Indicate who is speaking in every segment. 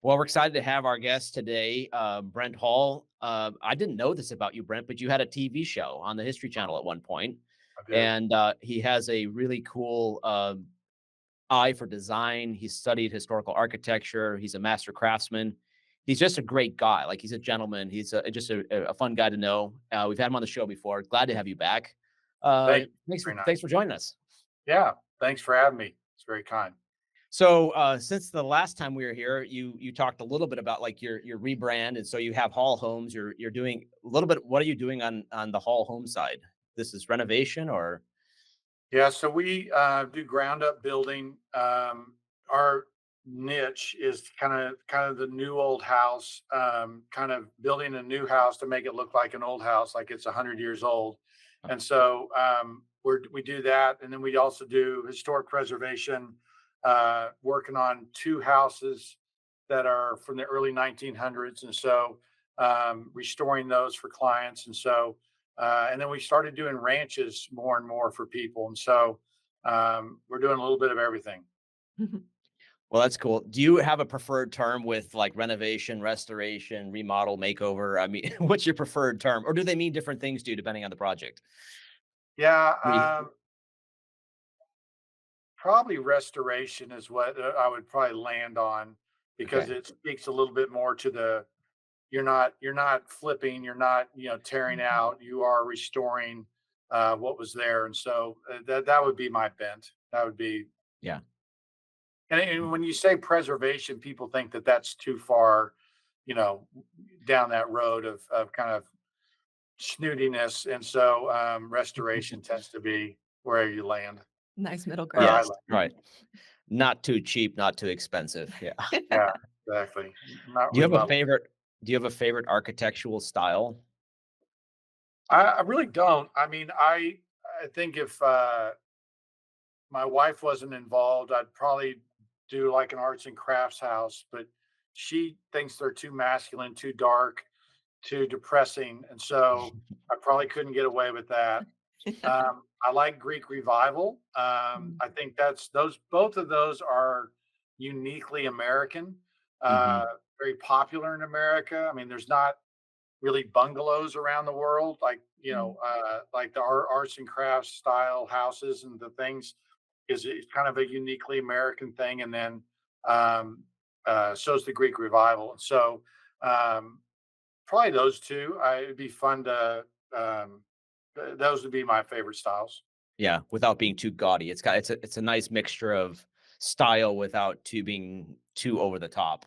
Speaker 1: Well, we're excited to have our guest today, Brent Hull. I didn't know this about you, Brent, but you had a TV show on the History Channel at one point,
Speaker 2: I did.
Speaker 1: and he has a really cool eye for design. He studied historical architecture. He's a master craftsman. He's just a great guy. Like he's a gentleman. He's just a fun guy to know. We've had him on the show before. Glad to have you back.
Speaker 2: Thank you.
Speaker 1: Thanks for
Speaker 2: Very nice.
Speaker 1: thanks for joining us.
Speaker 2: Yeah. Thanks for having me. It's very kind.
Speaker 1: So, since the last time we were here, you talked a little bit about like your rebrand, and so you have Hall Homes. You're doing a little bit. What are you doing on the Hall Home side? This is renovation, or
Speaker 2: Yeah. So we do ground up building. Our niche is kind of the new old house, kind of building a new house to make it look like an old house, like it's 100 years old. And so we do that, and then we also do historic preservation, working on two houses that are from the early 1900s, and so restoring those for clients. And then we started doing ranches more and more for people. And so we're doing a little bit of everything.
Speaker 1: well, that's cool. Do you have a preferred term with like renovation, restoration, remodel, makeover? I mean, what's your preferred term, or do they mean different things to you depending on the project?
Speaker 2: Yeah,
Speaker 1: What do you-
Speaker 2: probably restoration is what I would probably land on, because
Speaker 1: Okay.
Speaker 2: it speaks a little bit more to the you're not flipping, you're not tearing out, you are restoring what was there. And so that would be my bent. That would be.
Speaker 1: Yeah.
Speaker 2: And when you say preservation, people think that that's too far, you know, down that road of kind of snootiness. And so restoration tends to be where you land,
Speaker 3: Nice middle
Speaker 2: where I
Speaker 3: ground.
Speaker 1: Yes.
Speaker 2: land.
Speaker 1: Right. Not too cheap, not too expensive. Yeah.
Speaker 2: Yeah, exactly. Not
Speaker 1: Do you have a
Speaker 2: remodel.
Speaker 1: favorite? Do you have a favorite architectural style?
Speaker 2: I really don't. I mean, I think if my wife wasn't involved, I'd probably do like an arts and crafts house, but she thinks they're too masculine, too dark, too depressing, and so I probably couldn't get away with that. I like Greek revival.
Speaker 3: Mm,
Speaker 2: I think that's those both of those are uniquely American, uh,
Speaker 1: Mhm.
Speaker 2: very popular in America. I mean, there's not really bungalows around the world like
Speaker 3: mm.
Speaker 2: like the arts and crafts style houses and the things. Is it's kind of a uniquely American thing, and then so's the Greek revival. And so um, probably those two. It'd be fun to. Those would be my favorite styles.
Speaker 1: Yeah, without being too gaudy. It's a nice mixture of style without being too over the top.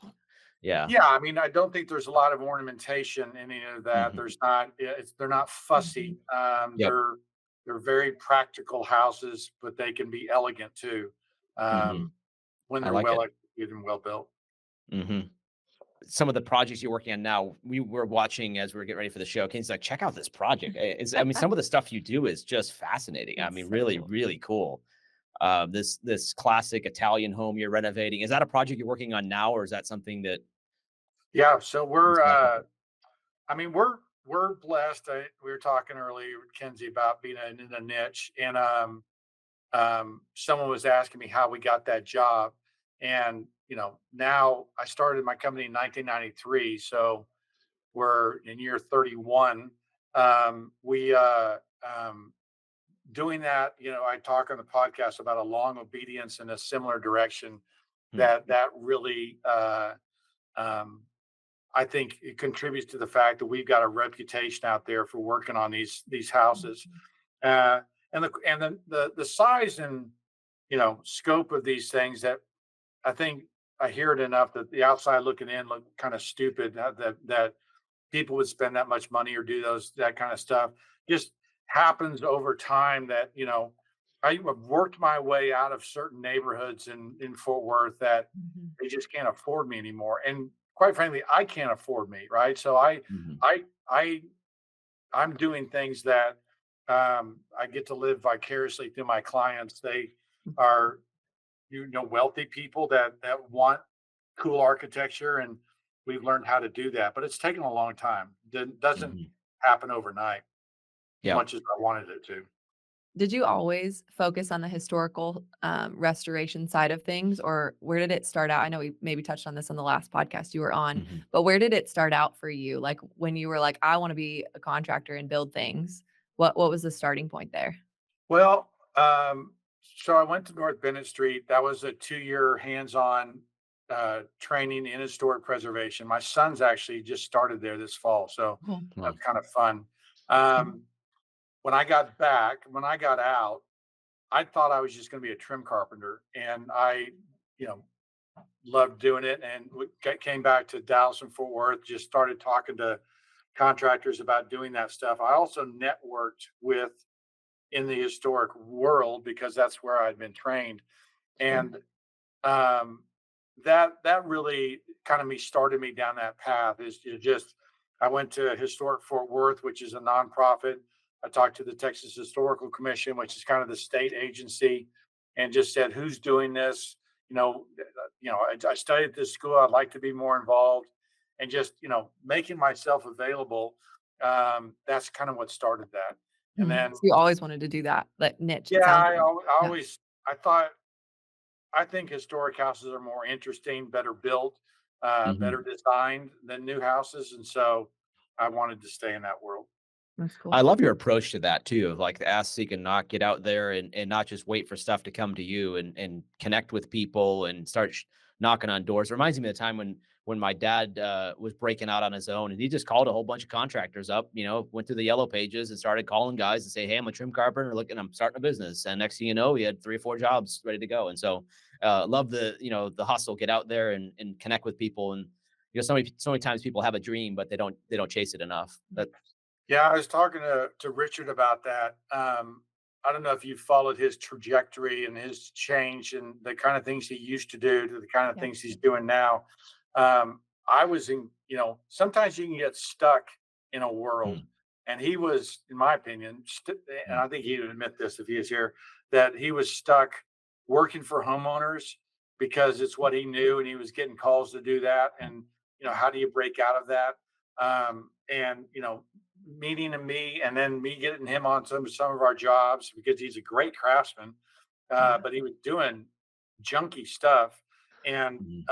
Speaker 1: Yeah.
Speaker 2: Yeah, I mean, I don't think there's a lot of ornamentation in any of that.
Speaker 1: Mhm.
Speaker 2: There's not. They're not fussy.
Speaker 3: Mhm.
Speaker 1: Yep.
Speaker 2: They're very practical houses, but they can be elegant too,
Speaker 1: Mhm.
Speaker 2: um, when
Speaker 1: I
Speaker 2: they're
Speaker 1: like
Speaker 2: well
Speaker 1: it.
Speaker 2: executed and well built.
Speaker 1: Mhm. Some of the projects you're working on now, we were watching as we were getting ready for the show. Ken's like, check out this project. I mean, some of the stuff you do is just fascinating. I
Speaker 3: It's
Speaker 1: mean,
Speaker 3: so
Speaker 1: really,
Speaker 3: cool.
Speaker 1: really cool. This classic Italian home you're renovating. Is that a project you're working on now, or is that something that
Speaker 2: Yeah, so
Speaker 1: is happening?
Speaker 2: I mean, we're blessed. We were talking earlier, Kenzie, about being in a niche, and someone was asking me how we got that job, and now I started my company in 1993, so we're in year 31. We doing that. I talk on the podcast about a long obedience in a similar direction.
Speaker 1: Hmm.
Speaker 2: That really, um, I think, it contributes to the fact that we've got a reputation out there for working on these houses,
Speaker 3: Mhm.
Speaker 2: uh, and the size and scope of these things that I think I hear it enough that the outside looking in look kind of stupid, that people would spend that much money or do that kind of stuff. Just happens over time that I have worked my way out of certain neighborhoods in Fort Worth that
Speaker 3: Mhm.
Speaker 2: they just can't afford me anymore. And quite frankly, I can't afford me, right? So
Speaker 1: Mhm.
Speaker 2: I, I, I'm doing things that I get to live vicariously through my clients. They are, wealthy people that want cool architecture, and we've learned how to do that. But it's taken a long time. Doesn't
Speaker 1: Mhm.
Speaker 2: happen overnight as
Speaker 1: Yep.
Speaker 2: much as I wanted it to.
Speaker 3: Did you always focus on the historical, restoration side of things, or where did it start out? I know we maybe touched on this on the last podcast you were on,
Speaker 1: Mhm.
Speaker 3: but where did it start out for you? Like, when you were like, "I wanna be a contractor and build things." What was the starting point there?
Speaker 2: Well, so I went to North Bennett Street. That was a 2-year hands-on training in historic preservation. My son's actually just started there this fall, so
Speaker 3: Cool.
Speaker 2: that's
Speaker 1: Well,
Speaker 2: kind of fun.
Speaker 3: Mhm.
Speaker 2: Um, when I got out, I thought I was just going to be a trim carpenter, and I, you know, loved doing it. And came back to Dallas and Fort Worth, just started talking to contractors about doing that stuff. I also networked with in the historic world because that's where I'd been trained.
Speaker 3: Sure.
Speaker 2: And um, that really kind of me started me down that path. Is just I went to Historic Fort Worth, which is a nonprofit. I talked to the Texas Historical Commission, which is kind of the state agency, and just said, "Who's doing this?" I studied at this school. I'd like to be more involved, and just making myself available. That's kind of what started that. And
Speaker 3: Mhm.
Speaker 2: then
Speaker 3: So you always wanted to do that, that niche, it
Speaker 2: yeah,
Speaker 3: sounds like.
Speaker 2: I
Speaker 3: Yeah.
Speaker 2: always I thought I think historic houses are more interesting, better built,
Speaker 1: mhm.
Speaker 2: better designed than new houses, and so I wanted to stay in that world.
Speaker 3: That's cool.
Speaker 1: I love your approach to that too, of like the ask, seek, and knock. Get out there and not just wait for stuff to come to you and connect with people and start knocking on doors. Reminds me of the time when my dad was breaking out on his own and he just called a whole bunch of contractors up. Went through the yellow pages and started calling guys and say, "Hey, I'm a trim carpenter. Looking, I'm starting a business." And next thing you know, he had 3 or 4 jobs ready to go. And so, love the hustle. Get out there and connect with people. And so many times people have a dream, but they don't chase it enough. That
Speaker 2: Yeah, I was talking to Richard about that. I don't know if you followed his trajectory and his change and the kind of things he used to do to the kind of
Speaker 3: Yeah.
Speaker 2: things he's doing now. I was in, sometimes you can get stuck in a world,
Speaker 1: Mm,
Speaker 2: and he was, in my opinion, and
Speaker 1: mm,
Speaker 2: I think he would admit this if he is here, that he was stuck working for homeowners because it's what he knew, and he was getting calls to do that.
Speaker 1: mm,
Speaker 2: And how do you break out of that? And meeting me and then me getting him on some of our jobs because he's a great craftsman,
Speaker 3: Yeah.
Speaker 2: but he was doing junky stuff, and
Speaker 1: mm,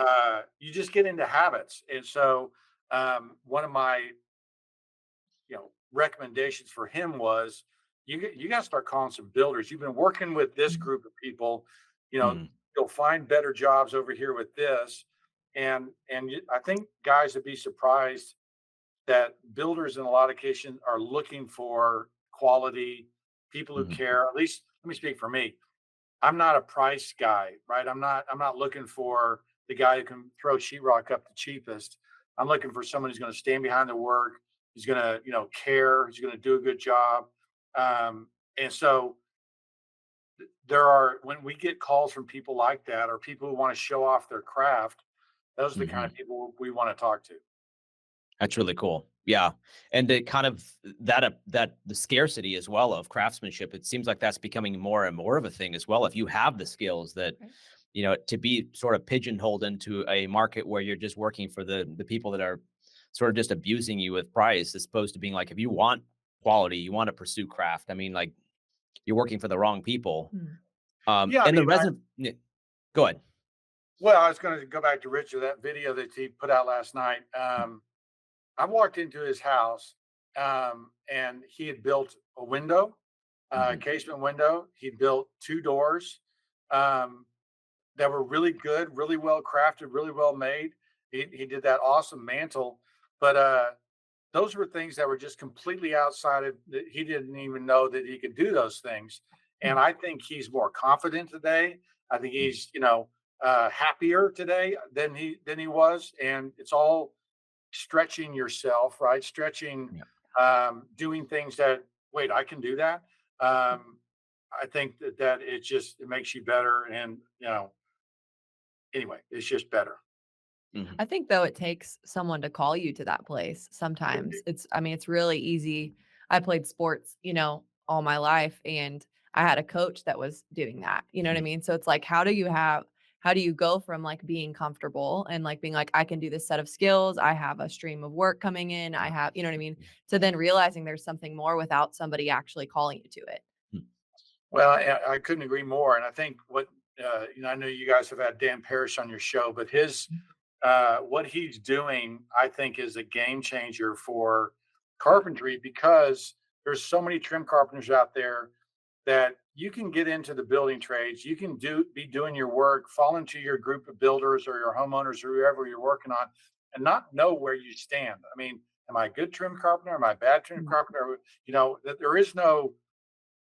Speaker 2: you just get into habits. And so one of my recommendations for him was you got to start calling some builders. You've been working with this
Speaker 3: Mhm.
Speaker 2: group of people, you know,
Speaker 1: mm.
Speaker 2: you'll find better jobs over here with this. I think guys would be surprised that builders in a lot of cases are looking for quality people who
Speaker 1: Mhm,
Speaker 2: care. At least let me speak for me. I'm not a price guy, right? I'm not looking for the guy who can throw sheetrock up the cheapest. I'm looking for someone who's going to stand behind the work, who's going to, care, who's going to do a good job. And so there are when we get calls from people like that or people who want to show off their craft, those are the kind
Speaker 1: mhm.
Speaker 2: of people we want to talk to.
Speaker 1: That's really cool. Yeah, and it kind of that the scarcity as well of craftsmanship, it seems like that's becoming more and more of a thing as well. If you have the skills that,
Speaker 3: Right.
Speaker 1: to be sort of pigeonholed into a market where you're just working for the people that are sort of just abusing you with price, as opposed to being like, if you want quality, you want to pursue craft. I mean, like you're working for the wrong people.
Speaker 3: Mm.
Speaker 2: Yeah, I
Speaker 1: And the
Speaker 2: mean,
Speaker 1: resident, yeah, go ahead.
Speaker 2: well, I was going to go back to Richard, that video that he put out last night. I walked into his house, and he had built a window,
Speaker 1: Mhm,
Speaker 2: casement window. He built 2 doors um, that were really good, really well crafted, really well made. He did that awesome mantle, but those were things that were just completely outside of that. He didn't even know that he could do those things. And
Speaker 3: Mm.
Speaker 2: I think he's more confident today. I think
Speaker 1: mm,
Speaker 2: he's happier today than he was, and it's all stretching yourself, right? Stretching,
Speaker 1: yeah.
Speaker 2: doing things that wait, I can do that. I think that it makes you better, and anyway, it's just better.
Speaker 1: Mhm,
Speaker 3: I think though it takes someone to call you to that place sometimes. I mean, it's really easy. I played sports, all my life and I had a coach that was doing that. You know what I
Speaker 1: mhm,
Speaker 3: mean? So it's like how do you go from like being comfortable and like being like I can do this set of skills, I have a stream of work coming in, I
Speaker 1: yeah,
Speaker 3: have, you know what I mean? To then realizing there's something more without somebody actually calling you to it.
Speaker 1: mm.
Speaker 2: Well, I couldn't agree more. And I think I know you guys have had Dan Parrish on your show, but what he's doing, I think, is a game changer for carpentry because there's so many trim carpenters out there that you can get into the building trades. You can be doing your work, fall into your group of builders or your homeowners or whoever you're working on, and not know where you stand. I mean, am I a good trim carpenter? Am I a bad trim
Speaker 3: Mm.
Speaker 2: carpenter? That there is no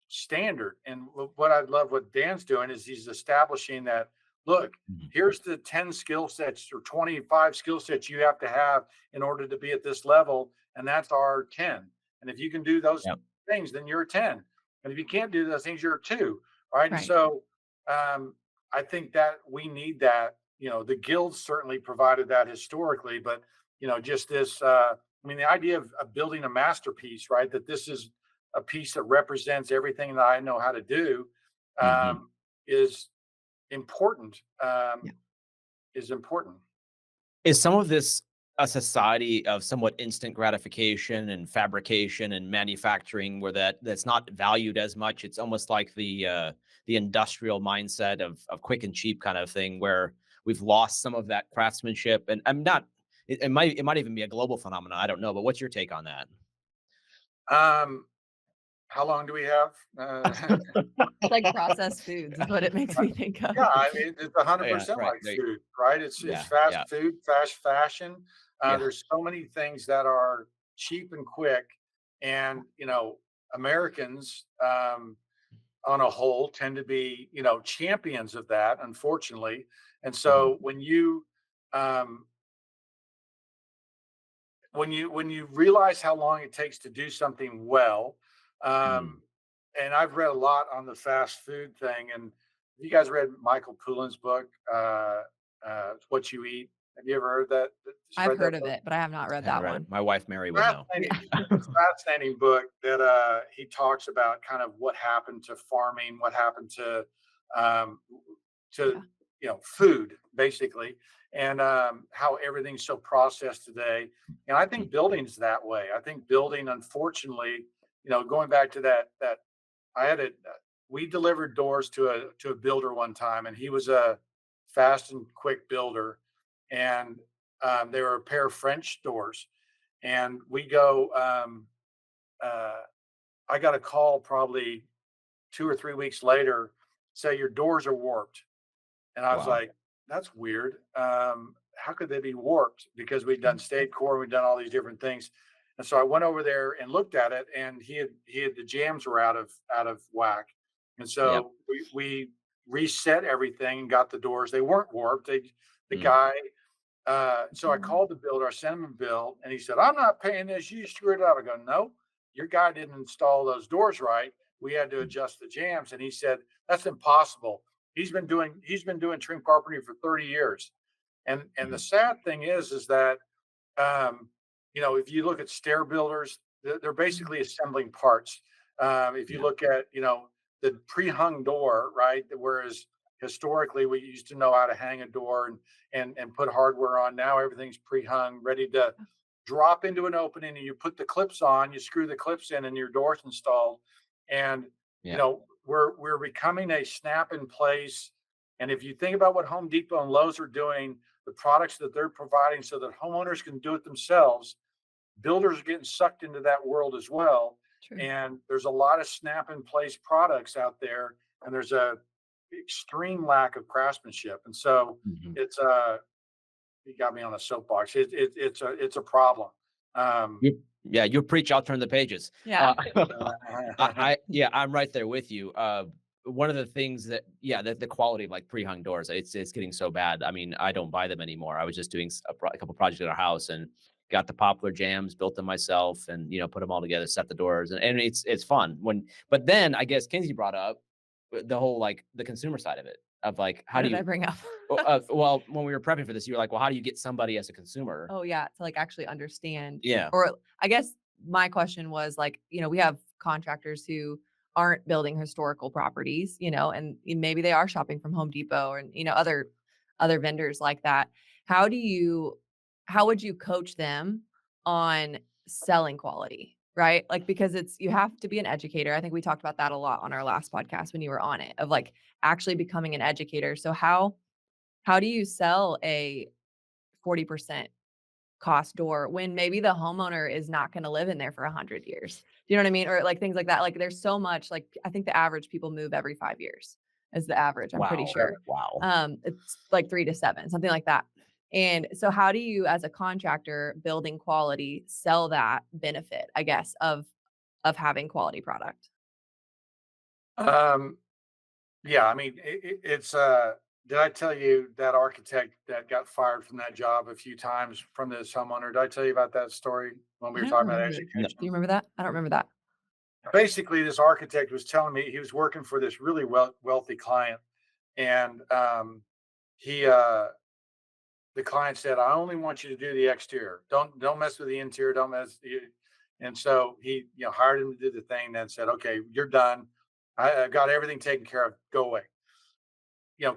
Speaker 2: standard. And what I love what Dan's doing is he's establishing that, look,
Speaker 1: Mhm.
Speaker 2: here's the 10 skill sets or 25 skill sets you have to have in order to be at this level. And that's our 10. And if you can do those
Speaker 1: Yep.
Speaker 2: things, then you're a 10. And if you can't do those things, you're a two. Right. And
Speaker 3: Right.
Speaker 2: so I think that we need that. The guilds certainly provided that historically, but just this I mean, the idea of building a masterpiece, right? That this is a piece that represents everything that I know how to do
Speaker 1: Mhm.
Speaker 2: is important.
Speaker 3: Yeah.
Speaker 2: Is important.
Speaker 1: Is some of this a society of somewhat instant gratification and fabrication and manufacturing where that's not valued as much? It's almost like the industrial mindset of quick and cheap kind of thing where we've lost some of that craftsmanship. And I'm not it might even be a global phenomenon. I don't know, but what's your take on that?
Speaker 2: Um, how long do we have?
Speaker 3: It's like processed foods is what it makes me think
Speaker 2: Yeah,
Speaker 3: of.
Speaker 2: I mean, it's a hundred
Speaker 1: Yeah,
Speaker 2: percent
Speaker 1: right.
Speaker 2: like
Speaker 1: Right.
Speaker 2: food, right? It's
Speaker 1: Yeah,
Speaker 2: fast
Speaker 1: yeah,
Speaker 2: food, fast fashion.
Speaker 1: yeah.
Speaker 2: There's so many things that are cheap and quick, and Americans, on a whole, tend to be champions of that, unfortunately. And
Speaker 1: Mhm.
Speaker 2: so um, when you realize how long it takes to do something well,
Speaker 1: Mhm.
Speaker 2: um, and I've read a lot on the fast food thing. And you guys read Michael Poulin's book, "What You Eat"? Have you ever heard that? Just
Speaker 3: I've
Speaker 2: read
Speaker 3: heard
Speaker 2: that
Speaker 3: of
Speaker 2: book?
Speaker 3: it, but I have not read
Speaker 1: Haven't
Speaker 3: that
Speaker 1: read it.
Speaker 3: one.
Speaker 1: My wife Mary would know.
Speaker 2: Fascinating.
Speaker 3: Yeah.
Speaker 2: It's a fascinating book that he talks about kind of what happened to farming, what happened um, to
Speaker 3: Yeah.
Speaker 2: food basically, and how everything's so processed today. And I
Speaker 1: Mm.
Speaker 2: think building's that way. I think building, unfortunately, going back to that I had a we delivered doors to a builder one time, and he was a fast and quick builder, and they were a pair of French doors, and we go. Uh, I got a call probably 2 or 3 weeks later, say your doors are warped. And I was
Speaker 1: Wow.
Speaker 2: like, that's weird. How could they be warped? Because we'd done
Speaker 3: Mm.
Speaker 2: state core, we'd done all these different things. And so I went over there and looked at it, and he had the jams were out of whack. And
Speaker 1: Yep.
Speaker 2: so we reset everything and got the doors. They weren't warped. The
Speaker 1: Mm.
Speaker 2: guy so I
Speaker 3: Mhm.
Speaker 2: called the builder, I sent him a bill, and he said, I'm not paying this. You screwed it up. I go, no, your guy didn't install those doors right. We had to adjust the jams. And he said, that's impossible. He's been doing trim carpentry for 30 years. And the
Speaker 1: Mhm.
Speaker 2: sad thing is that um, if you look at stair builders, they're
Speaker 3: Mhm.
Speaker 2: basically assembling parts. If you
Speaker 1: Yeah.
Speaker 2: look at, the pre-hung door, right? Whereas historically we used to know how to hang a door and put hardware on. Now everything's pre-hung, ready to drop into an opening, and you put the clips on, you screw the clips in, and your door's installed. And
Speaker 1: Yeah.
Speaker 2: we're becoming a snap in place. And if you think about what Home Depot and Lowe's are doing, the products that they're providing so that homeowners can do it themselves, builders are getting sucked into that world as well.
Speaker 3: True.
Speaker 2: And there's a lot of snap in place products out there, and there's a extreme lack of craftsmanship. And so
Speaker 1: Mhm.
Speaker 2: it's you got me on a soapbox. It's a problem. Um,
Speaker 1: You preach, I'll turn the pages.
Speaker 3: Yeah.
Speaker 1: Yeah, I'm right there with you. One of the things that yeah, the quality of like pre-hung doors, it's getting so bad. I mean, I don't buy them anymore. I was just doing a couple projects at our house and got the poplar jams, built them myself, and put them all together, set the doors, and it's fun when. But then I guess Kinsey brought up the whole like the consumer side of it of like how
Speaker 3: What
Speaker 1: do
Speaker 3: did I
Speaker 1: you
Speaker 3: bring up?
Speaker 1: well when we were prepping for this, you were like, well, how do you get somebody as a consumer?
Speaker 3: Oh, yeah, to, like, actually understand
Speaker 1: Yeah.
Speaker 3: or I guess my question was, like, we have contractors who aren't building historical properties, and maybe they are shopping from Home Depot or, other vendors like that. How do you how would you coach them on selling quality? right? Like, because you have to be an educator. I think we talked about that a lot on our last podcast when you were on it, of like actually becoming an educator. So how do you sell a 40% cost door when maybe the homeowner is not going to live in there for 100 years? Do you know what I mean? Or like things like that. Like there's so much, like I think the average people move every 5 years is the average, I'm pretty
Speaker 1: Wow.
Speaker 3: sure.
Speaker 1: Wow.
Speaker 3: It's like 3 to 7, something like that. And so how do you as a contractor building quality sell that benefit, I guess, of having quality product?
Speaker 2: Um, yeah, I mean, did I tell you that architect that got fired from that job a few times from this homeowner? Did I tell you about that story when we
Speaker 3: I
Speaker 2: were
Speaker 3: don't
Speaker 2: talking about
Speaker 3: remember.
Speaker 1: No.
Speaker 3: Do you
Speaker 2: education?
Speaker 3: remember that? I don't remember that.
Speaker 2: Basically, this architect was telling me he was working for this really wealthy client, and he the client said, "I only want you to do the exterior. Don't mess with the interior. Don't mess." And so he, hired him to do the thing. Then said, "Okay, you're done. I've got everything taken care of. Go away."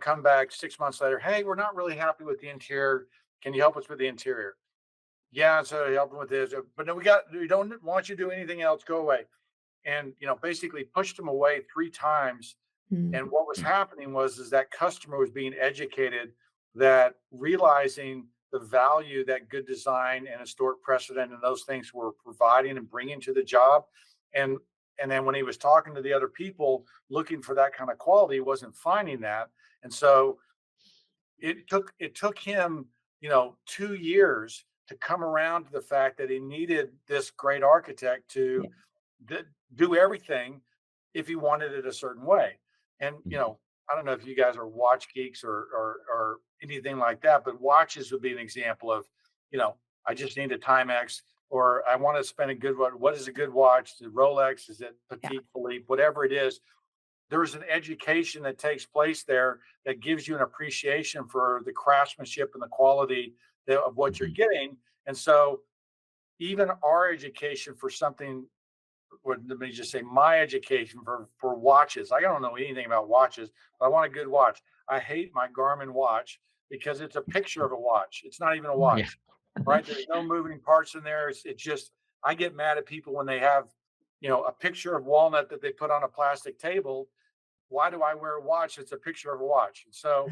Speaker 2: Come back 6 months later. Hey, we're not really happy with the interior. Can you help us with the interior? Yeah, so help him with this. But no, we don't want you to do anything else. Go away. And basically pushed him away 3 times.
Speaker 3: Mm,
Speaker 2: And what was
Speaker 1: Mm.
Speaker 2: happening was is that customer was being educated, that realizing the value that good design and historic precedent and those things were providing and bringing to the job. And and then when he was talking to the other people looking for that kind of quality, he wasn't finding that. And so it took him 2 years to come around to the fact that he needed this great architect to
Speaker 3: yeah.
Speaker 2: d- do everything if he wanted it a certain way. And
Speaker 1: Mhm.
Speaker 2: I don't know if you guys are watch geeks or anything like that, but watches would be an example of, I just need a Timex, or I want to spend a good one. What is a good watch? The Rolex? Is it
Speaker 3: Yeah.
Speaker 2: Petite Philippe? Whatever it is, there's an education that takes place there that gives you an appreciation for the craftsmanship and the quality of what you're
Speaker 1: Mhm.
Speaker 2: getting. And so even our education for something, let me just say my education for watches. I don't know anything about watches, but I want a good watch. I hate my Garmin watch because it's a picture of a watch. It's not even a
Speaker 3: Right.
Speaker 1: Yeah.
Speaker 2: watch, right? There's no moving parts in there. It's just I get mad at people when they have, a picture of walnut that they put on a plastic table. Why do I wear a watch? It's a picture of a watch. And so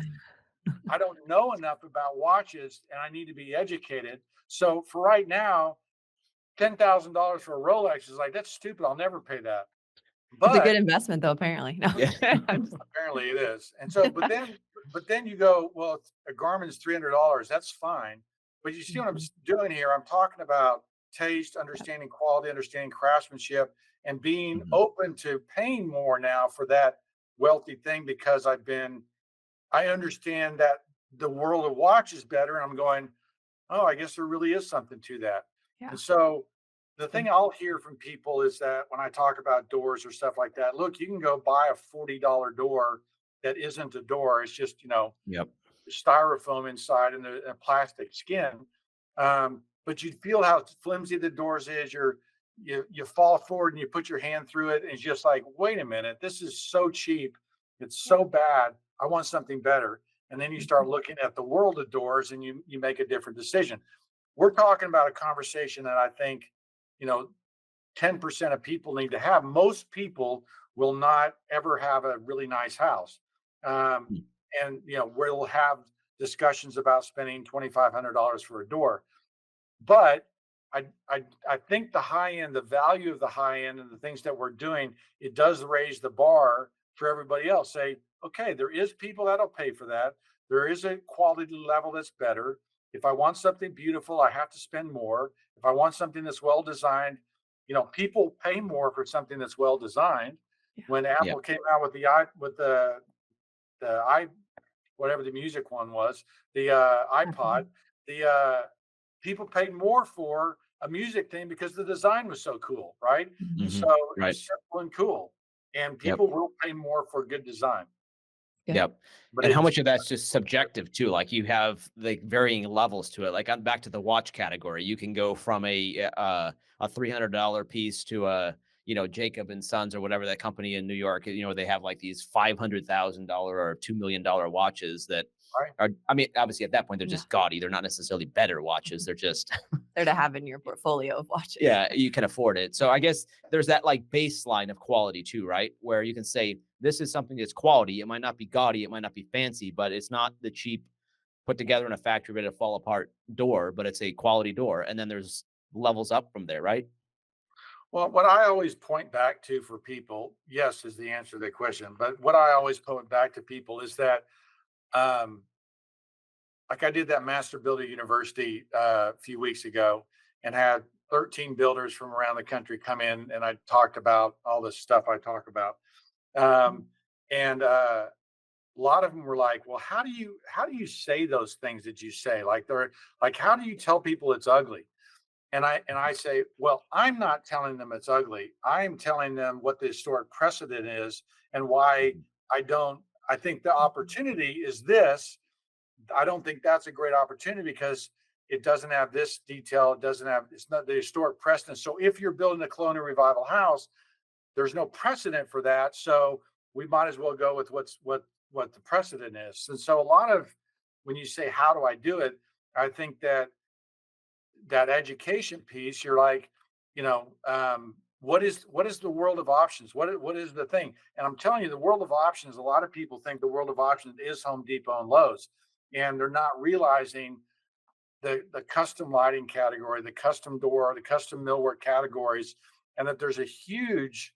Speaker 2: I don't know enough about watches and I need to be educated. So for right now, $10,000 for a Rolex is like, that's stupid. I'll never pay that.
Speaker 3: It's a good
Speaker 2: But
Speaker 3: investment though, apparently. No.
Speaker 1: Yeah.
Speaker 3: I'm just
Speaker 2: apparently it is. And so, but then you go, well, a Garmin's $300. That's fine. But you see what I'm
Speaker 3: Mhm.
Speaker 2: doing here? I'm talking about taste,
Speaker 3: Yep.
Speaker 2: understanding quality, understanding craftsmanship, and being
Speaker 1: Mhm.
Speaker 2: open to paying more now for that wealthy thing because I understand that the world of watches better. And I'm going, oh, I guess there really is something to that.
Speaker 3: Yeah.
Speaker 2: And so the
Speaker 3: It's good.
Speaker 2: thing I'll hear from people is that when I talk about doors or stuff like that, look, you can go buy a $40 door that isn't a door. It's just,
Speaker 1: Yep.
Speaker 2: styrofoam inside and a plastic skin. But you feel how flimsy the doors is. You fall forward and you put your hand through it, and it's just like, wait a minute, this is so cheap. It's
Speaker 3: Yeah.
Speaker 2: so bad. I want something better. And then you start
Speaker 3: Mhm.
Speaker 2: looking at the world of doors and you make a different decision. We're talking about a conversation that I think, you know, 10% of people need to have. Most people will not ever have a really nice house. Um,
Speaker 1: Mm.
Speaker 2: and, we'll have discussions about spending $2,500 for a door. But I think the high end, the value of the high end and the things that we're doing, it does raise the bar for everybody else. Say, okay, there is people that'll pay for that. There is a quality level that's better. If I want something beautiful, I have to spend more. If I want something that's well designed, people pay more for something that's well designed.
Speaker 3: Yeah.
Speaker 2: When
Speaker 1: Yep.
Speaker 2: Apple came out with the whatever the music one was, the iPod,
Speaker 3: Definitely.
Speaker 2: the people paid more for a music thing because the design was so cool, right? And
Speaker 3: Mhm.
Speaker 2: so
Speaker 1: Mhm.
Speaker 2: it
Speaker 1: Right.
Speaker 2: was simple and cool, and
Speaker 1: Yep.
Speaker 2: people will pay more for good design.
Speaker 3: Good.
Speaker 1: Yep.
Speaker 2: But
Speaker 1: And how
Speaker 2: it's
Speaker 1: much of that's just subjective too? Like you have like varying levels to it. Like back to the watch category. You can go from a $300 piece to a, Jacob and Sons or whatever that company in New York, they have like these $500,000 or $2 million watches that
Speaker 2: Right.
Speaker 1: are, I mean, obviously at that point, they're
Speaker 3: Yeah.
Speaker 1: just gaudy. They're not necessarily better watches. They're just,
Speaker 3: They're to have in your portfolio of watches.
Speaker 1: yeah, you can afford it. So I guess there's that like baseline of quality too, right? Where you can say, this is something that's quality. It might not be gaudy. It might not be fancy, but it's not the cheap put together in a factory ready to fall apart door, but it's a quality door. And then there's levels up from there, right?
Speaker 2: Well, what I always point back to for people, yes, is the answer to the question. But what I always point back to people is that, um, like I did that master builder university a few weeks ago and had 13 builders from around the country come in, and I talked about all this stuff I talk about.
Speaker 3: Mhm.
Speaker 2: And a lot of them were like, "Well, how do you say those things that you say? Like they're like, how do you tell people it's ugly?" And I say, "Well, I'm not telling them it's ugly. I'm telling them what the historic precedent is and why
Speaker 1: Mhm.
Speaker 2: I don't. I think the opportunity is this. I don't think that's a great opportunity because it doesn't have this detail. It doesn't have. It's not the historic precedent. So if you're building a colonial revival house, there's no precedent for that. So we might as well go with what the precedent is. And so a lot of when you say how do I do it, I think that education piece, you're like, what is the world of options? What is the thing? And I'm telling you, the world of options. A lot of people think the world of options is Home Depot and Lowe's, and they're not realizing the custom lighting category, the custom door, the custom millwork categories, and that there's a huge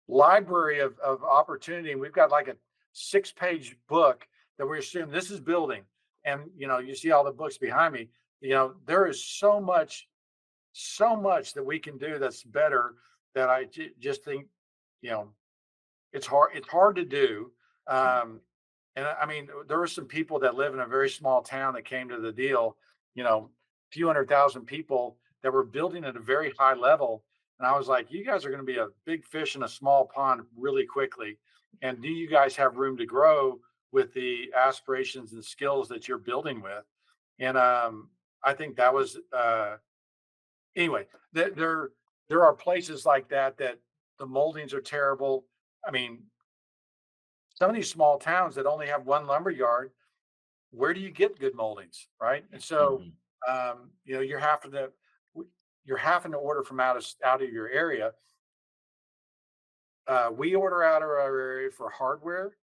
Speaker 2: library of opportunity. And we've got like a 6-page book that we assume this is building. And you see all the books behind me. There is so much that we can do that's better that just think, you know, it's hard to do. And I mean, there were some people that live in a very small town that came to the deal, few 100,000 people that were building at a very high level. And I was like, you guys are going to be a big fish in a small pond really quickly. And do you guys have room to grow with the aspirations and skills that you're building with? And I think that was anyway. There are places like that the moldings are terrible. I mean, some of these small towns that only have one lumber yard, where do you get good moldings, right? And so,
Speaker 1: Mhm.
Speaker 2: you're having to order from out of your area. We order out of our area for hardware.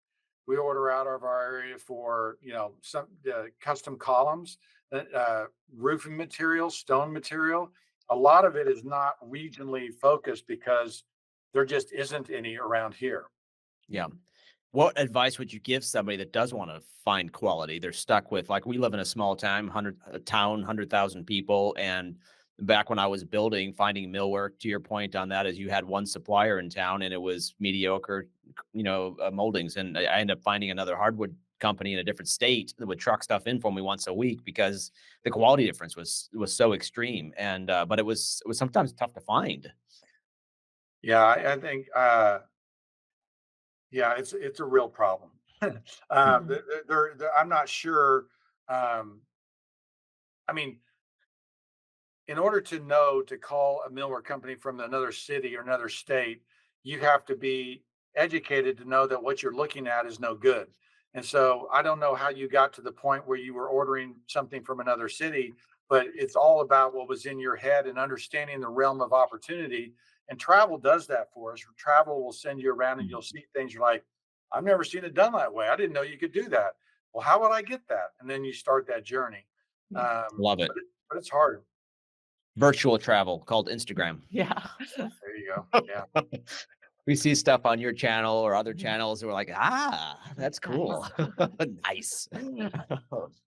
Speaker 2: We order out of our area for some custom columns, roofing material, stone material. A lot of it is not regionally focused because there just isn't any around here.
Speaker 1: Yeah. What advice would you give somebody that does want to find quality? They're stuck with, like, we live in a small town, 100,000 people. And back when I was building, finding millwork, to your point on that, is you had one supplier in town and it was mediocre, moldings. And I ended up finding another hardwood company in a different state that would truck stuff in for me once a week because the quality difference was so extreme. And, but it was sometimes tough to find.
Speaker 2: Yeah, I think yeah, it's a real problem.
Speaker 3: Mhm.
Speaker 2: I'm not sure. Um, I mean, in order to know to call a millwork company from another city or another state, you have to be educated to know that what you're looking at is no good. And so I don't know how you got to the point where you were ordering something from another city, but it's all about what was in your head and understanding the realm of opportunity. And travel does that for us. Travel will send you around and you'll see things you're like, I've never seen it done that way. I didn't know you could do that. Well, how would I get that? And then you start that journey.
Speaker 3: Yeah.
Speaker 1: Love it.
Speaker 2: But it's hard.
Speaker 1: Virtual travel called Instagram.
Speaker 3: Yeah.
Speaker 2: There you go. Yeah.
Speaker 1: We see stuff on your channel or other
Speaker 3: Mhm.
Speaker 1: channels, and we're like, that's cool.
Speaker 3: Nice.
Speaker 1: Nice.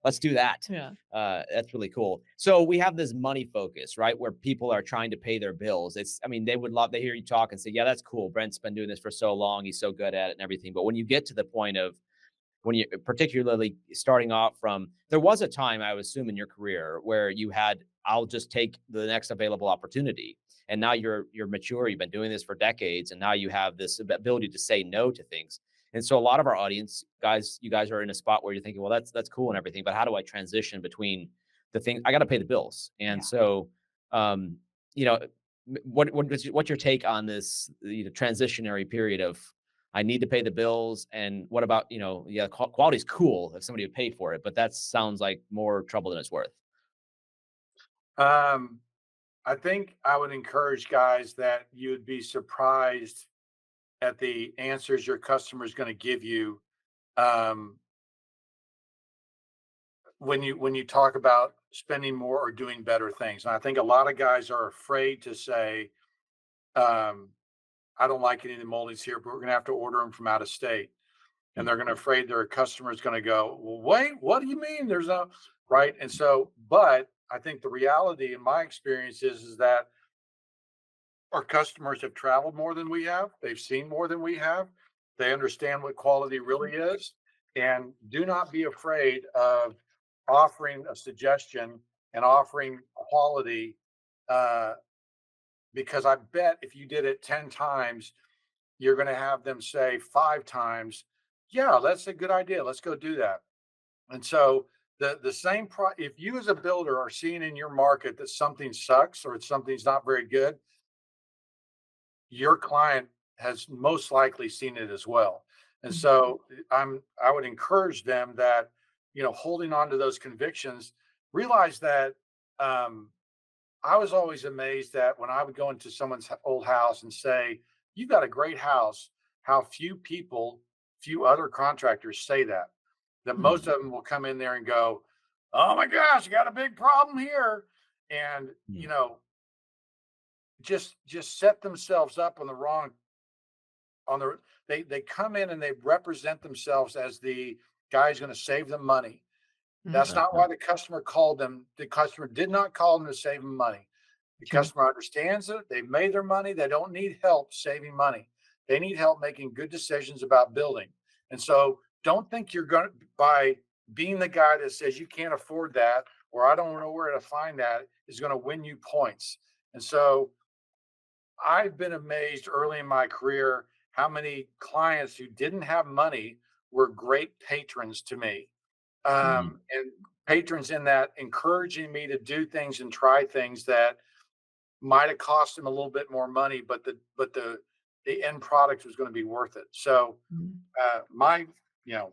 Speaker 1: Let's do that.
Speaker 3: Yeah.
Speaker 1: That's really cool. So we have this money focus, right? Where people are trying to pay their bills. I mean, they would love to hear you talk and say, yeah, that's cool. Brent's been doing this for so long. He's so good at it and everything. But when you get to the point of when you particularly starting off from, there was a time I would assume in your career where you had, I'll just take the next available opportunity. And now you're mature, you've been doing this for decades, and now you have this ability to say no to things. And so a lot of our audience guys, you guys are in a spot where you're thinking, well, that's cool and everything, but how do I transition between the thing? I got to pay the bills. And
Speaker 3: Yeah.
Speaker 1: so um, you know, what's your take on this, transitionary period of I need to pay the bills, and what about, yeah, quality is cool if somebody would pay for it, but that sounds like more trouble than it's worth.
Speaker 2: Um, I think I would encourage guys that you would be surprised at the answers your customer is going to give you, um, when you talk about spending more or doing better things. And I think a lot of guys are afraid to say, um, "I don't like any of the moldings here, but we're going to have to order them from out of state." And
Speaker 1: Mm,
Speaker 2: they're going to afraid their customer is going to go, "Well, wait, what do you mean? There's no right." And so, but I think the reality in my experience is that our customers have traveled more than we have. They've seen more than we have. They understand what quality really is. And do not be afraid of offering a suggestion and offering quality, uh, because I bet if you did it 10 times, you're going to have them say 5 times, "Yeah, that's a good idea. Let's go do that." And so the same if you as a builder are seeing in your market that something sucks or something's not very good, your client has most likely seen it as well. And
Speaker 3: Mhm.
Speaker 2: so I would encourage them that, holding on to those convictions, realize that, um, I was always amazed that when I would go into someone's old house and say, "You've got a great house," how few other contractors say that. That
Speaker 3: Mhm.
Speaker 2: most of them will come in there and go, "Oh my gosh, you got a big problem here." And,
Speaker 1: mm,
Speaker 2: just set themselves up on the wrong on the they come in and they represent themselves as the guy who's going to save them money.
Speaker 3: Mhm.
Speaker 2: That's not
Speaker 1: uh-huh,
Speaker 2: why the customer called them. The customer did not call them to save them money. The
Speaker 3: True.
Speaker 2: customer understands it. They've made their money. They don't need help saving money. They need help making good decisions about building. And so don't think you're going to, by being the guy that says you can't afford that or I don't know where to find that, is going to win you points. And so I've been amazed early in my career how many clients who didn't have money were great patrons to me.
Speaker 1: mhm,
Speaker 2: And patrons in that encouraging me to do things and try things that might have cost them a little bit more money, but the end product was going to be worth it. So
Speaker 3: Mhm.
Speaker 2: my you know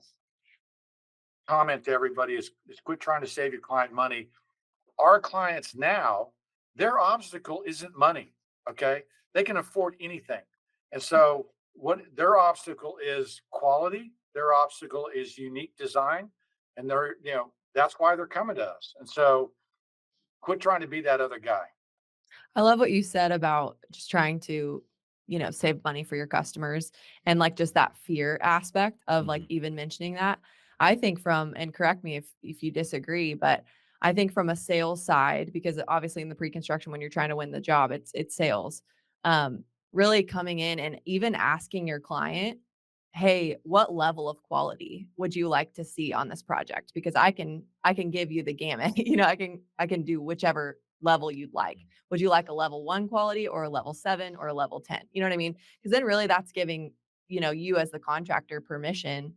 Speaker 2: comment to everybody is quit trying to save your client money. Our clients now, their obstacle isn't money. Okay. They can afford anything. And so what their obstacle is quality, their obstacle is unique design. And that's why they're coming to us. And so quit trying to be that other guy.
Speaker 3: I love what you said about just trying to, save money for your customers and like just that fear aspect of like
Speaker 1: mhm,
Speaker 3: even mentioning that. I think from, and correct me if you disagree, but I think from a sales side, because obviously in the pre-construction when you're trying to win the job, it's sales. Um, Really coming in and even asking your client, hey, what level of quality would you like to see on this project? Because I can give you the gamut. I can do whichever level you'd like. Would you like a level 1 quality or a level 7 or a level 10? You know what I mean? Because then really that's giving, you as the contractor permission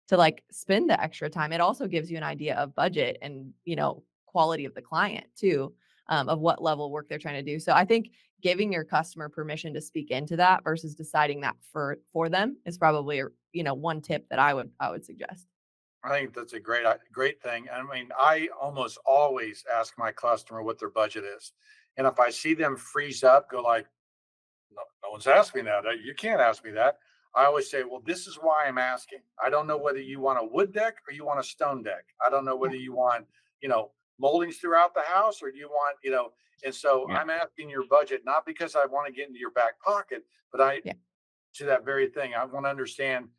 Speaker 3: to like spend the extra time. It also gives you an idea of budget and, quality of the client too, of what level work they're trying to do. So I think giving your customer permission to speak into that versus deciding that for them is probably one tip that I would suggest.
Speaker 2: I think that's a great thing. I mean, I almost always ask my customer what their budget is. And if I see them freeze up, go like, no one's asked me that. You can't ask me that. I always say, well, this is why I'm asking. I don't know whether you want a wood deck or you want a stone deck. I don't know
Speaker 3: Yeah.
Speaker 2: whether you want, moldings throughout the house or do you want, and so
Speaker 1: yeah,
Speaker 2: I'm asking your budget, not because I want to get into your back pocket, but
Speaker 3: Yeah.
Speaker 2: to that very thing, I want to understand,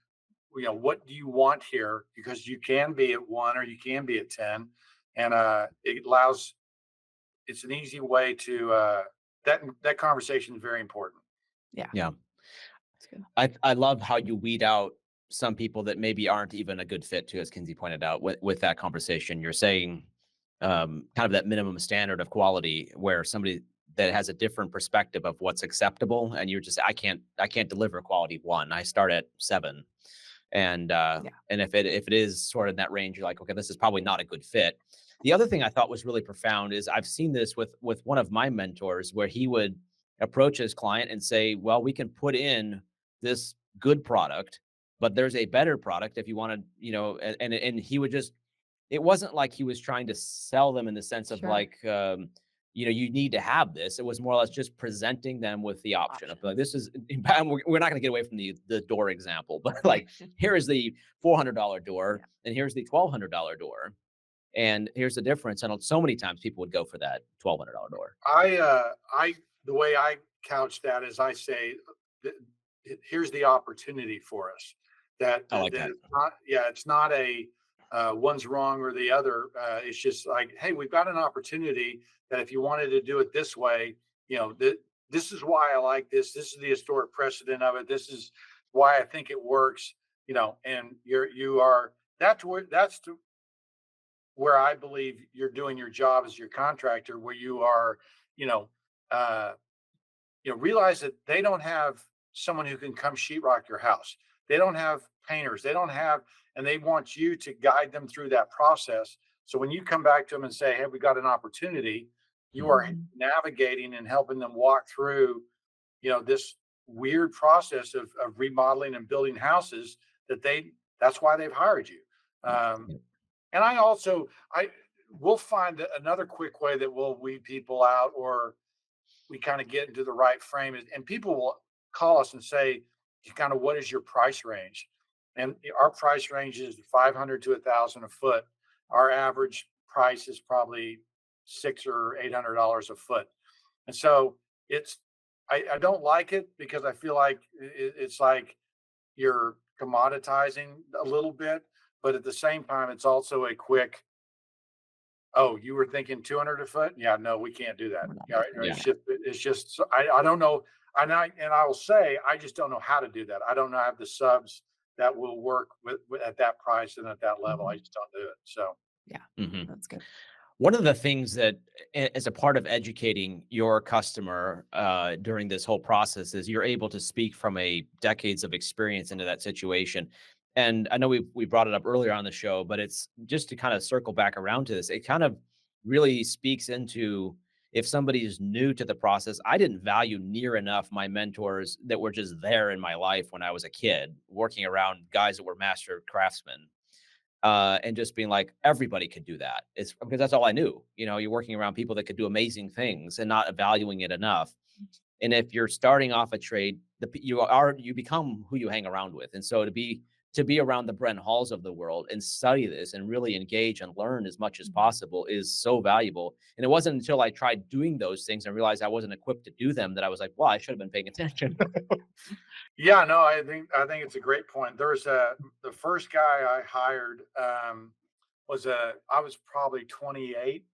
Speaker 2: what do you want here? Because you can be at 1 or you can be at 10. And it's an easy way to, that conversation is very important.
Speaker 3: Yeah.
Speaker 1: yeah.
Speaker 3: That's good.
Speaker 1: I love how you weed out some people that maybe aren't even a good fit too, as Kinsey pointed out with that conversation. You're saying kind of that minimum standard of quality where somebody that has a different perspective of what's acceptable, and you're just I can't deliver quality 1. I start at 7.
Speaker 3: Yeah.
Speaker 1: And if it is sort of in that range, you're like, okay, this is probably not a good fit. The other thing I thought was really profound is I've seen this with one of my mentors where he would approach his client and say, well, we can put in this good product, but there's a better product if you want to, and he would just, it wasn't like he was trying to sell them in the sense of
Speaker 3: Sure.
Speaker 1: like, you need to have this. It was more or less just presenting them with the option of like,
Speaker 3: Options.
Speaker 1: this is, and we're not going to get away from the door example, but like, here is the $400 door
Speaker 3: Yeah.
Speaker 1: and here's the $1,200 door. And here's the difference. And so many times people would go for that $1,200 door.
Speaker 2: I the way I couch that is I say, th- here's the opportunity for us.
Speaker 1: I like
Speaker 2: That
Speaker 1: that.
Speaker 2: it's not, yeah, it's not a one's wrong or the other. It's just like, hey, we've got an opportunity that if you wanted to do it this way, this is why I like this. This is the historic precedent of it. This is why I think it works. And you are that's where I believe you're doing your job as your contractor, where you are, you know, uh, realize that they don't have someone who can come sheetrock your house. They don't have painters. They don't have, and they want you to guide them through that process. So when you come back to them and say, "Hey, we got an opportunity," you
Speaker 1: Mhm.
Speaker 2: are
Speaker 3: Mhm.
Speaker 2: navigating and helping them walk through, this weird process of remodeling and building houses that's why they've hired you. Um,
Speaker 1: Yep.
Speaker 2: and I we'll find another quick way that we'll weed people out, or we kind of get into the right frame. And people will call us and say, kind of, what is your price range? And our price range is 500 to 1,000 a foot. Our average price is probably $600 or $800 a foot. And so I don't like it because I feel like it's like you're commoditizing a little bit, but at the same time, it's also a quick, oh, you were thinking 200 a foot? Yeah, no, we can't do that.
Speaker 3: We're not
Speaker 2: Yeah,
Speaker 3: making it.
Speaker 1: Yeah.
Speaker 2: it's just I don't know. And I will say I just don't know how to do that. I don't know have the subs that will work with at that price and at that level. I
Speaker 3: Mhm.
Speaker 2: just don't do it. So
Speaker 3: Yeah,
Speaker 1: Mhm.
Speaker 3: that's good.
Speaker 1: One of the things that, as a part of educating your customer during this whole process, is you're able to speak from a decades of experience into that situation. And I know we brought it up earlier on the show, but it's just to kind of circle back around to this. It kind of really speaks into, if somebody is new to the process. I didn't value near enough my mentors that were just there in my life when I was a kid, working around guys that were master craftsmen, and just being like, everybody could do that. It's because that's all I knew. You're working around people that could do amazing things and not valuing it enough. And if you're starting off a trade, you become who you hang around with. And so to be around the Brent Halls of the world and study this and really engage and learn as much as
Speaker 3: Mhm.
Speaker 1: possible is so valuable. And it wasn't until I tried doing those things and realized I wasn't equipped to do them that I was like, well, I should have been paying attention.
Speaker 2: yeah, no, I think it's a great point. The first guy I hired I was probably 28.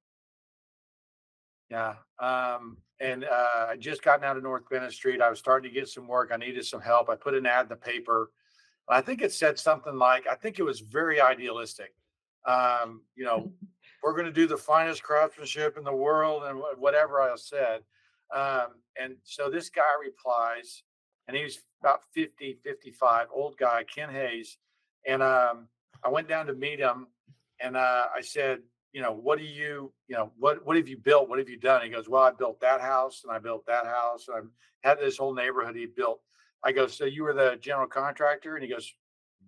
Speaker 2: Yeah. And I just gotten out of North Bennett Street. I was starting to get some work. I needed some help. I put an ad in the paper. I think it said something like, I think it was very idealistic. We're going to do the finest craftsmanship in the world and whatever I said. And so this guy replies, and he was about 50, 55, old guy, Ken Hayes. And I went down to meet him and I said, what do what have you built? What have you done? He goes, well, I built that house and I built that house. And I had this whole neighborhood he built. I go, so you were the general contractor? And he goes,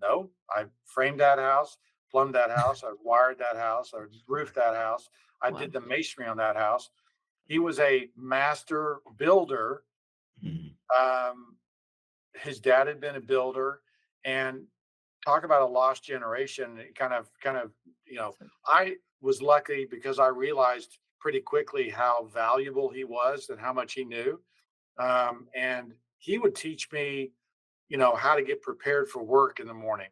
Speaker 2: no, I framed that house, plumbed that house, I wired that house, I roofed that house, I did
Speaker 3: Wow.
Speaker 2: the masonry on that house. He was a master builder.
Speaker 1: Mhm.
Speaker 2: Um, his dad had been a builder, and talk about a lost generation. It kind of,
Speaker 3: So
Speaker 2: I was lucky because I realized pretty quickly how valuable he was and how much he knew. And he would teach me how to get prepared for work in the morning.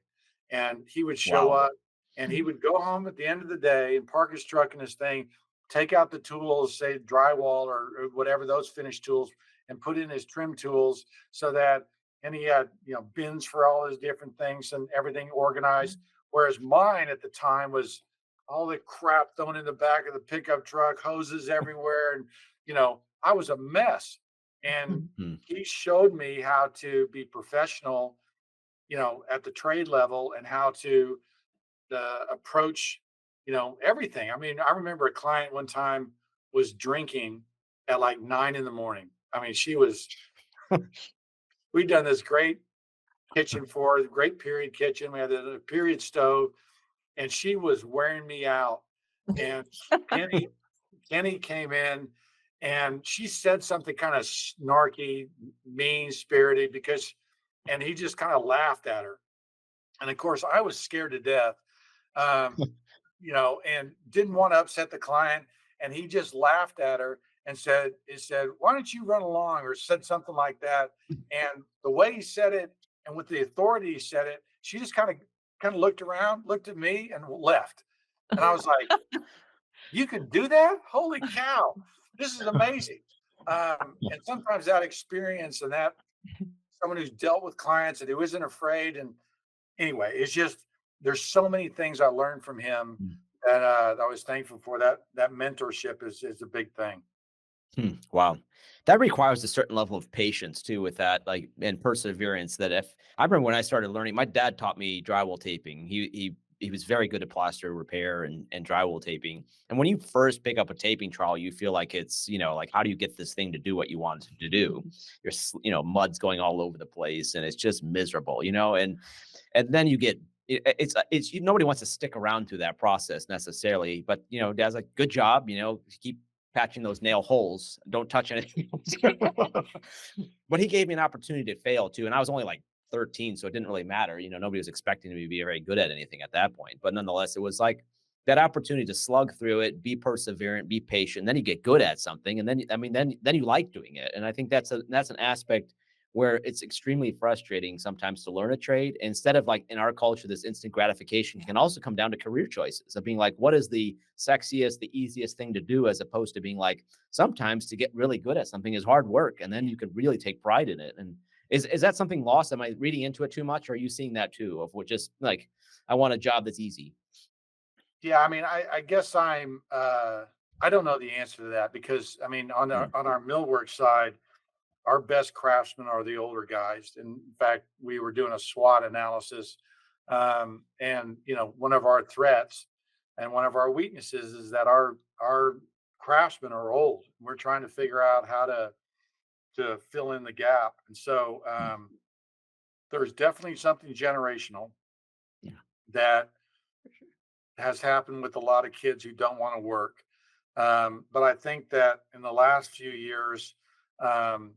Speaker 2: And he would show
Speaker 1: Wow.
Speaker 2: up and he
Speaker 3: Mhm.
Speaker 2: would go home at the end of the day and park his truck and his thing, take out the tools, say drywall or whatever, those finished tools, and put in his trim tools so that, and he had, bins for all his different things and everything organized. Whereas mine at the time was all the crap thrown in the back of the pickup truck, hoses everywhere. And, I was a mess. And
Speaker 3: Mhm.
Speaker 1: Mhm.
Speaker 2: he showed me how to be professional, at the trade level and how to approach, everything. I mean, I remember a client one time was drinking at like 9 in the morning. I mean, we'd done this great kitchen for great period kitchen. We had a period stove, and she was wearing me out. And Kenny, Kenny came in, and she said something kind of snarky, mean spirited and he just kind of laughed at her. And of course, I was scared to death. Um, and didn't want to upset the client. And he just laughed at her and said, "Why don't you run along?" or said something like that. And the way he said it and with the authority he said it, she just kind of looked around, looked at me, and left. And I was like, "You can do that? Holy cow. This is amazing." And sometimes that experience and that someone who's dealt with clients and who isn't afraid and anyway, it's just there's so many things I learned from him that I was thankful for. That mentorship is a big thing.
Speaker 1: Wow. That requires a certain level of patience too with that, like, and perseverance that if I remember when I started learning, my dad taught me drywall taping. He was very good at plaster repair and drywall taping. And when you first pick up a taping trowel, you feel like it's, like how do you get this thing to do what you want it to do? Mud's going all over the place and it's just miserable, and then you get nobody wants to stick around through that process necessarily, but dad's like, good job, keep patching those nail holes, don't touch anything else. But he gave me an opportunity to fail too, and I was only like 13, so it didn't really matter. Nobody was expecting me to be very good at anything at that point, but nonetheless it was like that opportunity to slug through it, be perseverant, be patient, then you get good at something, and then then you like doing it. And I think that's an aspect where it's extremely frustrating sometimes to learn a trade. Instead of, like, in our culture, this instant gratification can also come down to career choices of being like, what is the sexiest, the easiest thing to do, as opposed to being like, sometimes to get really good at something is hard work, and then you can really take pride in it. And is that something lost? Am I reading into it too much? Or are you seeing that too, of what just like, I want a job that's easy?
Speaker 2: Yeah, I mean, I guess I don't know the answer to that because I mean
Speaker 1: Mm,
Speaker 2: on our millwork side, our best craftsmen are the older guys. And in fact, we were doing a SWOT analysis, and one of our threats and one of our weaknesses is that our craftsmen are old. We're trying to figure out how to fill in the gap, and so
Speaker 1: mm,
Speaker 2: there's definitely something generational
Speaker 1: yeah,
Speaker 2: that
Speaker 3: For sure.
Speaker 2: has happened with a lot of kids who don't want to work. But I think that in the last few years, um,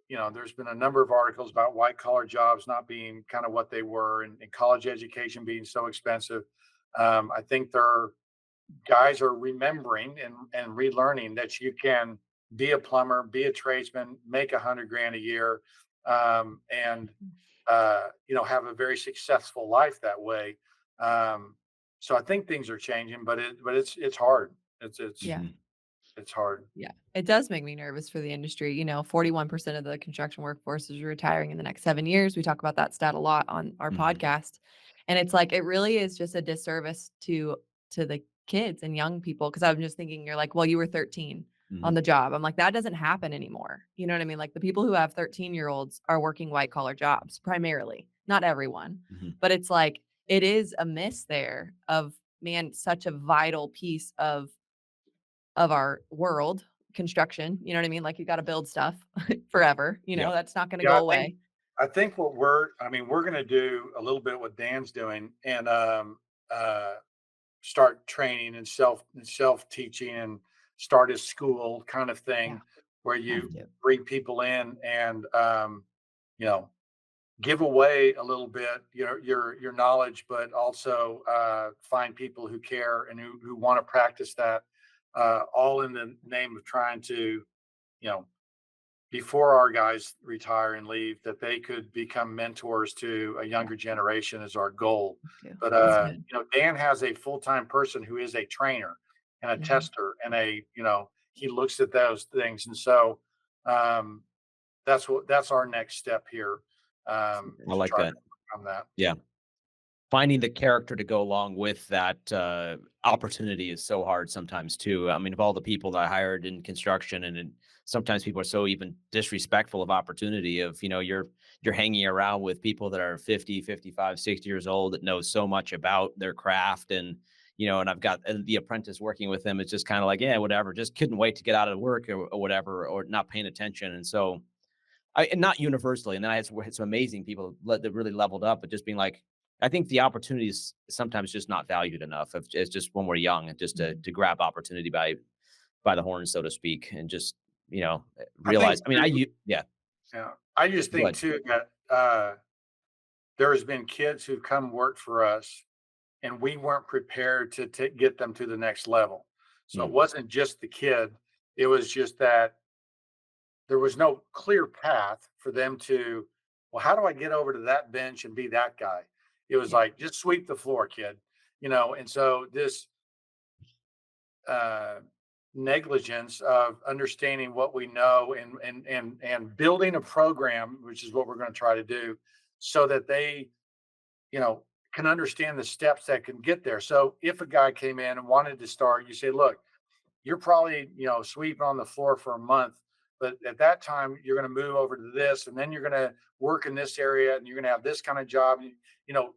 Speaker 2: there's been a number of articles about white collar jobs not being kind of what they were and college education being so expensive. I think guys are remembering and relearning that you can be a plumber, be a tradesman, make 100 grand a year, and have a very successful life that way. Um, so I think things are changing, but it's hard. It's
Speaker 3: Yeah.
Speaker 1: mhm,
Speaker 2: it's hard.
Speaker 3: Yeah, it does make me nervous for the industry. 41% of the construction workforce is retiring in the next 7 years. We talk about that stat a lot on our
Speaker 1: mhm,
Speaker 3: podcast. And it's like it really is just a disservice to the kids and young people because I'm just thinking you're like, "Well, you were 13 on
Speaker 1: mhm,
Speaker 3: the job." I'm like, "That doesn't happen anymore." You know what I mean? Like the people who have 13-year-olds are working white collar jobs primarily, not everyone.
Speaker 1: mhm.
Speaker 3: But it's like it is a miss there of man, such a vital piece of our world, construction, you know what I mean? Like, you gotta build stuff forever,
Speaker 1: Yeah.
Speaker 3: that's not gonna
Speaker 2: Yeah,
Speaker 3: go
Speaker 2: I think
Speaker 3: away.
Speaker 2: I think I mean, we're going to do a little bit what Dan's doing and uh, start training and self teaching and start a school kind of
Speaker 3: Yeah,
Speaker 2: thing where
Speaker 3: have
Speaker 2: you
Speaker 3: to.
Speaker 2: bring people in and you know give away a little bit your knowledge, but also find people who care and who want to practice that, all in the name of trying to you know before our guys retire and leave, that they could become mentors to a
Speaker 3: Yeah,
Speaker 2: younger generation is our goal.
Speaker 3: have to.
Speaker 2: But
Speaker 3: That's good.
Speaker 2: Dan has a full-time person who is a trainer and a
Speaker 3: Mhm.
Speaker 2: tester and he looks at those things. And so um, that's our next step here,
Speaker 3: Super.
Speaker 1: I
Speaker 2: to
Speaker 1: like
Speaker 2: try to
Speaker 1: that.
Speaker 2: overcome that.
Speaker 1: Yeah. Finding the character to go along with that opportunity is so hard sometimes too. I mean, of all the people that I hired in construction, sometimes people are so even disrespectful of opportunity. Of you're hanging around with people that are 50, 55, 60 years old that know so much about their craft, and and I've got the apprentice working with him. It's just kind of like, yeah, whatever. Just couldn't wait to get out of work or whatever, or not paying attention. And so, and not universally. And then I had some amazing people that really leveled up, but just being like, I think the opportunity is sometimes just not valued enough. It's just when we're young, and just to grab opportunity by the horns, so to speak, and just
Speaker 2: I think
Speaker 1: realize. I mean,
Speaker 2: too,
Speaker 1: yeah,
Speaker 2: yeah, I just think
Speaker 1: good.
Speaker 2: too that there has been kids who've come work for us and we weren't prepared to get them to the next level. So it
Speaker 1: Mm,
Speaker 2: wasn't just the kid, it was just that there was no clear path for them to, well, how do I get over to that bench and be that guy? It was
Speaker 3: Yeah.
Speaker 2: like, just sweep the floor, kid. And so this uh, negligence of understanding what we know and building a program, which is what we're going to try to do, so that they, you know, can understand the steps that can get there. So if a guy came in and wanted to start, you say, look, you're probably, sweeping on the floor for a month, but at that time you're going to move over to this, and then you're going to work in this area, and you're going to have this kind of job.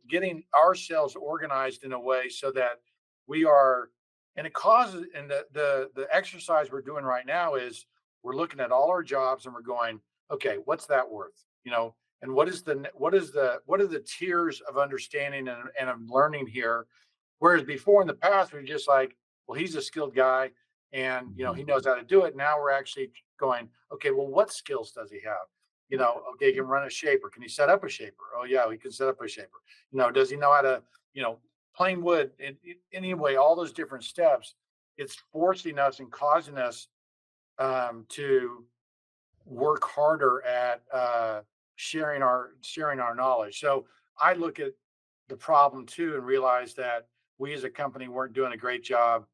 Speaker 2: Getting ourselves organized in a way so that we are, and it causes, and the exercise we're doing right now is we're looking at all our jobs and we're going, okay, what's that worth? And what are the tiers of understanding and of learning here? Whereas before in the past, we are just like, well, he's a skilled guy, and he
Speaker 1: mhm.
Speaker 2: knows how to do it. Now we're actually going, okay, well, what skills does he have? Okay, he can run a shaper. Can he set up a shaper? Oh yeah, he can set up a shaper. Does he know how to, plane wood? Anyway, all those different steps, it's forcing us and causing us to work harder at sharing our knowledge. So I look at the problem too and realize that we as a company weren't doing a great job,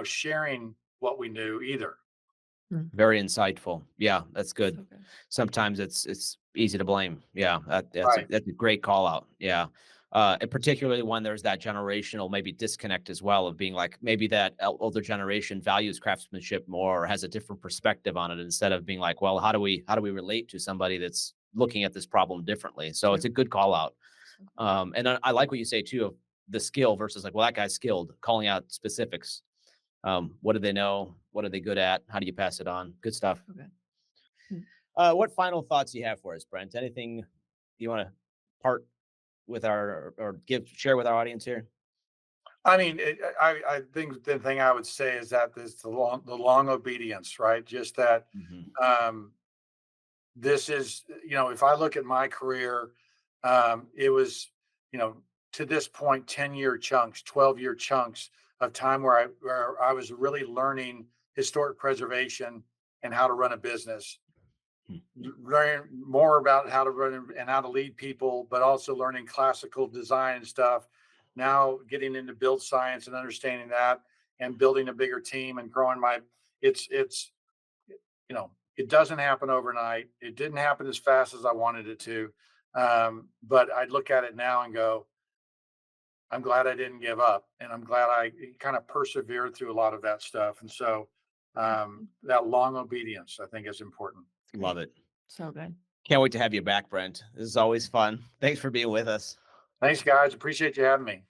Speaker 2: sharing what we knew either.
Speaker 3: Mm.
Speaker 1: Very insightful. Yeah, that's good.
Speaker 3: So good.
Speaker 1: Sometimes it's easy to blame. Yeah,
Speaker 2: Right.
Speaker 1: that's a great call out. Yeah. And particularly when there's that generational maybe disconnect as well, of being like, maybe that older generation values craftsmanship more, or has a different perspective on it, instead of being like, well, how do we relate to somebody that's looking at this problem differently? So it's
Speaker 3: True.
Speaker 1: a good call out.
Speaker 3: So good.
Speaker 1: And I like what you say too, of the skill versus like, well, that guy's skilled, calling out specifics. What do they know? What are they good at? How do you pass it on? Good stuff.
Speaker 3: So good. Mm.
Speaker 1: What final thoughts do you have for us, Brent? Anything you want to part with or share with our audience here?
Speaker 2: I mean, I think the thing I would say is that there's the long obedience, right? Just that
Speaker 1: Hmm.
Speaker 2: um, this is, if I look at my career, it was, you know, to this point, 10-year chunks, 12-year chunks of time where I was really learning historic preservation and how to run a business, learning more about how to run and how to lead people, but also learning classical design and stuff. Now getting into build science and understanding that, and building a bigger team and growing it's it doesn't happen overnight. It didn't happen as fast as I wanted it to. But I look at it now and go, I'm glad I didn't give up. And I'm glad I kind of persevered through a lot of that stuff. And so that long obedience, I think, is important.
Speaker 1: Love
Speaker 3: Great.
Speaker 1: it.
Speaker 3: So good.
Speaker 1: Can't wait to have you back, Brent. This is always fun. Thanks for being with us.
Speaker 2: Thanks, guys. Appreciate you having me.